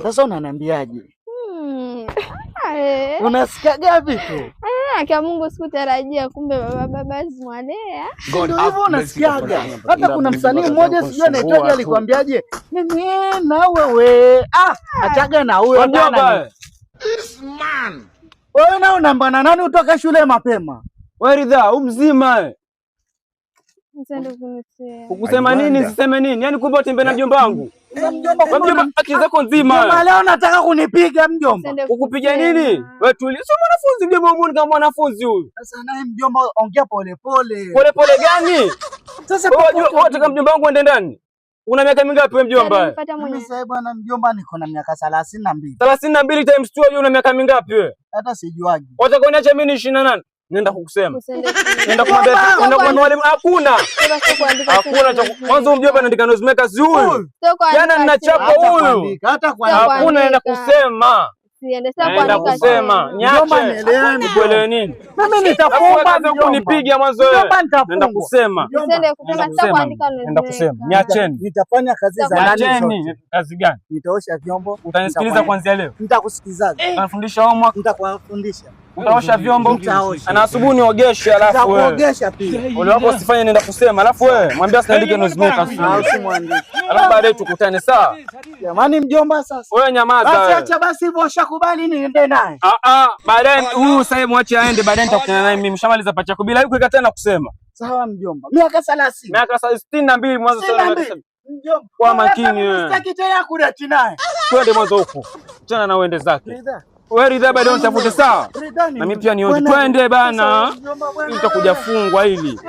Sasa unaniambiaje? Unasikia gapi tu? Kwa Mungu sikutarajia, kumbe baba Zwalea. Ndio hivyo unasikiaga. Hata kuna msanii mmoja sijui anaitwaje alikwambiaje? Mimi na wewe. Achaga na huyo bwana. Man. Wewe na unambana nani utoka shule mapema? Wewe Ridha, mzima. Msende kunisema. Ukusema nini siseme nini? Yaani kumbe utembea na mjomba wangu. Mjomba akili zako nzima. Mjomba leo nataka kunipiga mjomba. Ukupiga nini? Wewe tulia. Sio mwanafunzi mjomba wangu kama mwanafunzi huyu. Sasa naye mjomba ongea pole pole. Pole pole gani? Sasa wewe unataka mjomba wangu aende ndani? Una miaka mingapi wewe mjomba? Mimi sasa bwana mjomba niko na miaka 32. 32 times 2 wewe una miaka mingapi wewe? Hata sijuaje. Wataka uniache mimi 28? Nenda kukusema. Nenda kumwambia kwa mwalimu hakuna. Hakuna cha mwanzo mjomba anaandika noise maker si huyu. Jana ninachapa huyu. Hata kwa hakuna nenda kusema. Siende sasa kuandika kusema. Nyache. Kuelewe nini? Mimi nitafunga kunipiga mwanzo wewe. Nenda kusema. Siende kusema sasa kuandika noise. Nenda kusema. Niacheni. Nitafanya kazi za ndani. Kazi gani? Nitaosha vyombo. Utanisikiliza kuanzia leo. Nitakusikilizaje? Unafundisha homework. Nitakuwafundisha. Utaosha vyombo. Ana asubuhi niogeshe alafu wewe. Nitakuogesha pia. Ole wako usifanye nenda kusema alafu wewe mwambie asiandike noise maker. Usimwandike. Alafu baadaye tukutane sawa? Jamani mjomba sasa. Wewe nyamaza. Basi acha basi hivyo ushakubali niende naye. Baadaye huyu sasa mwache aende baadaye nitakutana naye mimi. Mshamaliza pacha yako bila yuko tena kusema. Sawa mjomba. Miaka 30. Miaka 62 mwanzo sana nasema. Mjomba. Kwa makini wewe. Sitaki tena kurati naye. Twende mwanzo huko. Tena na uende zake. Wewe Ridha baadaye unitafute sawa? Na mimi pia nionje. Twende bana. Nitakuja fungwa hili.